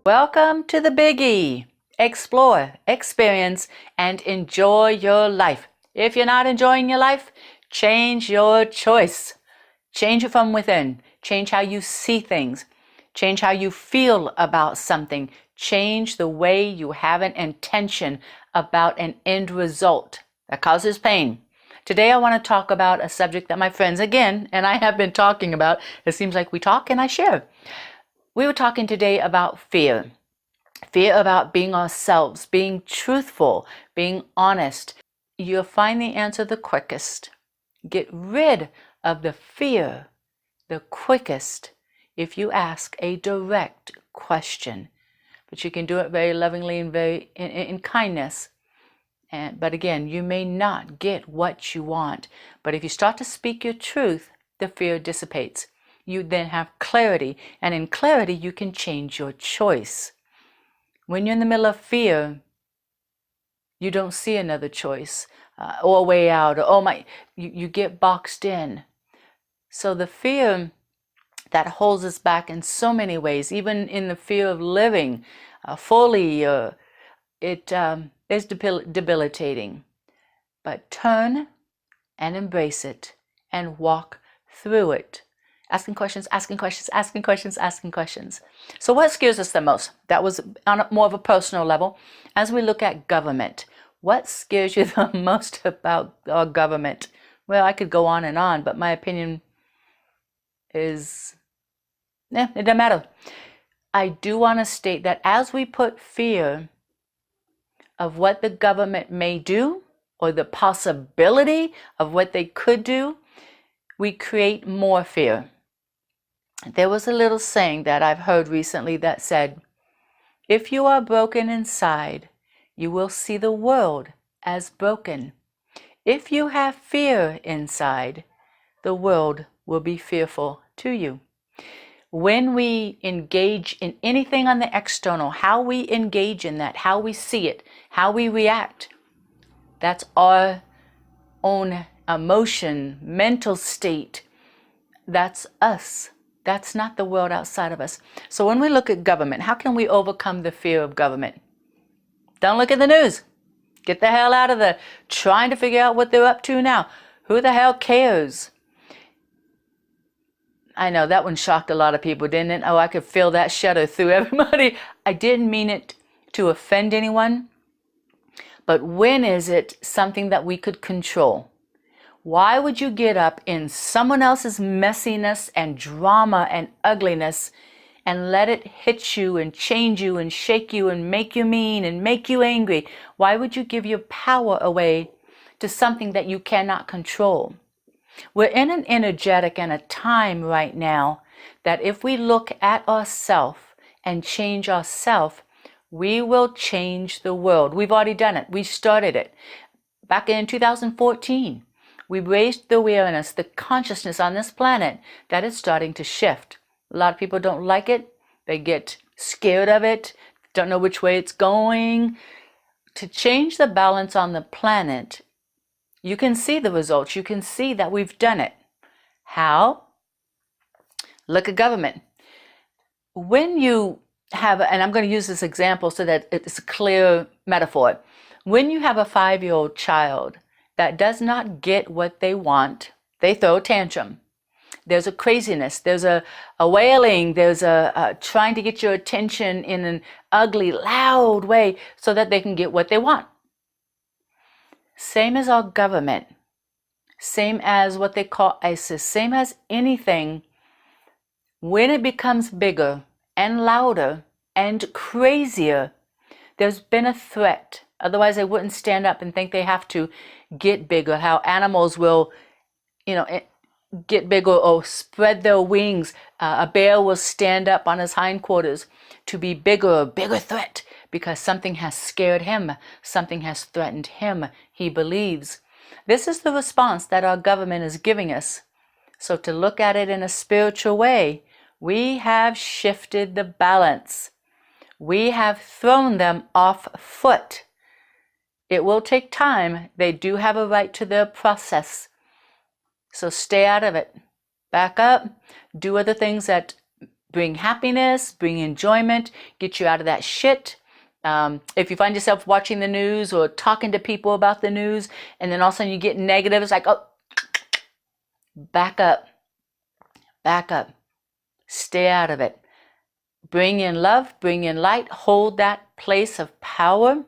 Welcome to the biggie. Explore, experience, and enjoy your life. If you're not enjoying your life, change your choice. Change it from within. Change how you see things. Change how you feel about something. Change the way you have an intention about an end result that causes pain. Today I want to talk about a subject that my friends, again, and I have been talking about. It seems like we talk and I share. We were talking today about fear. Fear about being ourselves, being truthful, being honest. You'll find the answer the quickest. Get rid of the fear the quickest if you ask a direct question. But you can do it very lovingly and very in kindness. But again, you may not get what you want. But if you start to speak your truth, the fear dissipates. You then have clarity, and in clarity you can change your choice. When you're in the middle of fear, you don't see another choice or a way out, or you get boxed in. So the fear that holds us back in so many ways, even in the fear of living fully, it is debilitating. But turn and embrace it and walk through it. Asking questions, asking questions, asking questions, asking questions. So what scares us the most? That was on more of a personal level. As we look at government, what scares you the most about our government? Well, I could go on, but my opinion is, it doesn't matter. I do want to state that as we put fear of what the government may do, or the possibility of what they could do, we create more fear. There was a little saying that I've heard recently that said, if you are broken inside, you will see the world as broken. If you have fear inside, the world will be fearful to you. When we engage in anything on the external, how we engage in that, how we see it, how we react, that's our own emotion, mental state. That's us. That's not the world outside of us. So when we look at government, how can we overcome the fear of government? Don't look at the news. Get the hell out of there trying to figure out what they're up to now. Who the hell cares? I know that one shocked a lot of people, didn't it? Oh, I could feel that shudder through everybody. I didn't mean it to offend anyone. But when is it something that we could control? Why would you get up in someone else's messiness and drama and ugliness and let it hit you and change you and shake you and make you mean and make you angry? Why would you give your power away to something that you cannot control? We're in an energetic and a time right now that if we look at ourselves and change ourselves, we will change the world. We've already done it. We started it. Back in 2014, we raised the awareness, the consciousness on this planet that it's starting to shift. A lot of people don't like it. They get scared of it, don't know which way it's going. To change the balance on the planet, you can see the results. You can see that we've done it. How? Look at government. When you have, and I'm going to use this example so that it's a clear metaphor. When you have a 5-year-old child that does not get what they want, they throw a tantrum. There's a craziness, there's a wailing, there's a trying to get your attention in an ugly, loud way so that they can get what they want. Same as our government, same as what they call ISIS, same as anything. When it becomes bigger and louder and crazier, there's been a threat. Otherwise, they wouldn't stand up and think they have to get bigger. How animals will, get bigger or spread their wings. A bear will stand up on his hindquarters to be bigger, a bigger threat because something has scared him. Something has threatened him, he believes. This is the response that our government is giving us. So to look at it in a spiritual way, we have shifted the balance. We have thrown them off foot. It will take time. They do have a right to their process. So stay out of it. Back up. Do other things that bring happiness, bring enjoyment, get you out of that shit. If you find yourself watching the news or talking to people about the news, and then all of a sudden you get negative, it's like, oh, back up, back up, stay out of it. Bring in love, bring in light, hold that place of power.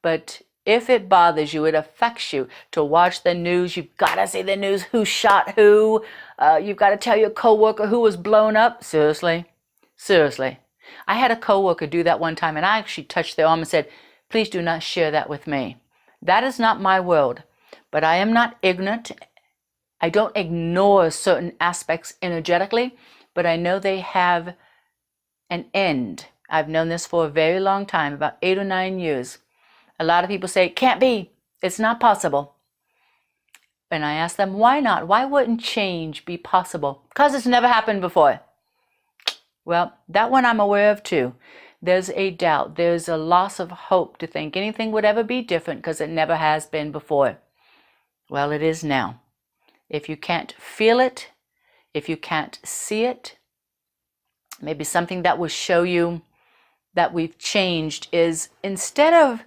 But if it bothers you, it affects you to watch the news, you've got to see the news, who shot who, you've got to tell your coworker who was blown up. Seriously, seriously. I had a coworker do that one time, and I actually touched their arm and said, please do not share that with me. That is not my world, but I am not ignorant. I don't ignore certain aspects energetically, but I know they have an end. I've known this for a very long time, about 8 or 9 years. A lot of people say, it can't be, it's not possible. And I ask them, why not? Why wouldn't change be possible? Because it's never happened before. Well, that one I'm aware of too. There's a doubt, there's a loss of hope to think anything would ever be different because it never has been before. Well, it is now. If you can't feel it, if you can't see it, maybe something that will show you that we've changed is, instead of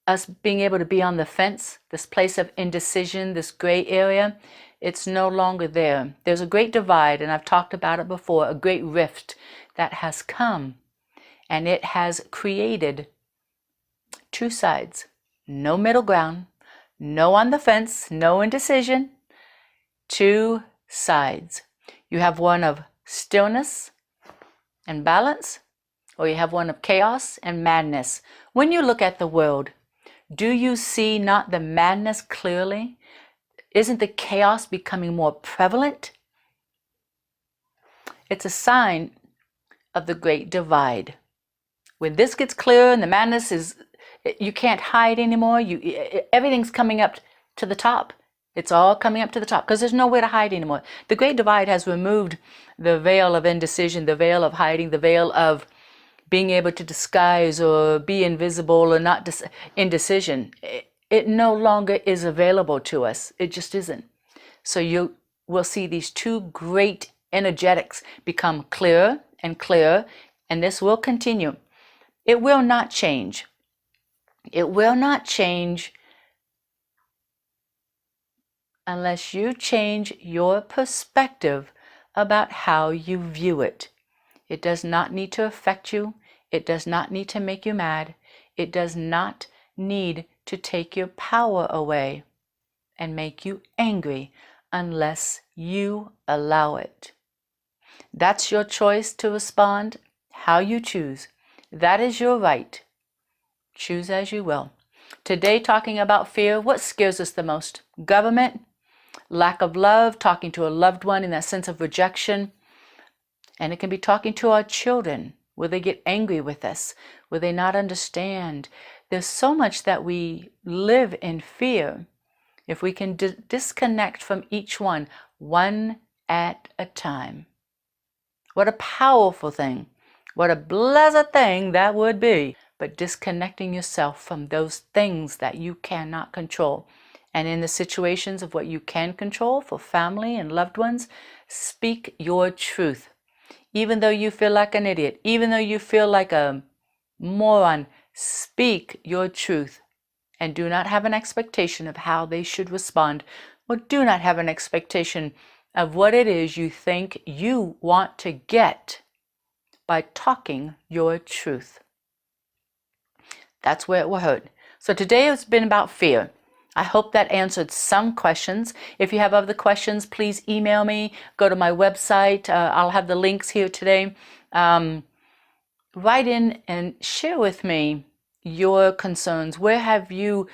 us being able to be on the fence, this place of indecision, this gray area, it's no longer there. There's a great divide, and I've talked about it before, a great rift that has come, and it has created two sides. No middle ground, no on the fence, no indecision. Two sides. You have one of stillness and balance, or you have one of chaos and madness. When you look at the world, do you see not the madness clearly? Isn't the chaos becoming more prevalent? It's a sign of the great divide. When this gets clear and the madness is, you can't hide anymore. Everything's coming up to the top. It's all coming up to the top because there's nowhere to hide anymore. The great divide has removed the veil of indecision, the veil of hiding, the veil of being able to disguise or be invisible or not indecision. It no longer is available to us. It just isn't. So you will see these two great energetics become clearer and clearer, and this will continue. It will not change. It will not change unless you change your perspective about how you view it. It does not need to affect you. It does not need to make you mad. It does not need to take your power away and make you angry unless you allow it. That's your choice to respond how you choose. That is your right. Choose as you will. Today, talking about fear, what scares us the most? Government, lack of love, talking to a loved one in that sense of rejection. And it can be talking to our children. Will they get angry with us? Will they not understand? There's so much that we live in fear. If we can disconnect from each one at a time. What a powerful thing. What a blessed thing that would be. But disconnecting yourself from those things that you cannot control. And in the situations of what you can control for family and loved ones, speak your truth. Even though you feel like an idiot, even though you feel like a moron, speak your truth. And do not have an expectation of how they should respond, or do not have an expectation of what it is you think you want to get by talking your truth. That's where it will hurt. So today it's been about fear. I hope that answered some questions. If you have other questions, please email me. Go to my website. I'll have the links here today. Write in and share with me your concerns. Where have you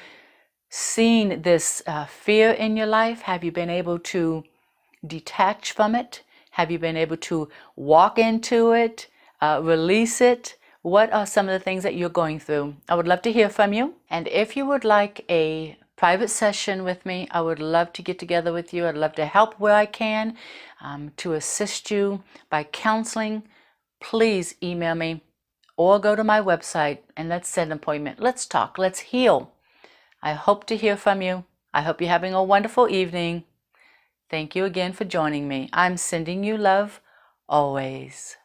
seen this fear in your life? Have you been able to detach from it? Have you been able to walk into it, release it? What are some of the things that you're going through? I would love to hear from you. And if you would like a private session with me, I would love to get together with you. I'd love to help where I can, to assist you by counseling. Please email me or go to my website and let's set an appointment. Let's talk. Let's heal. I hope to hear from you. I hope you're having a wonderful evening. Thank you again for joining me. I'm sending you love always.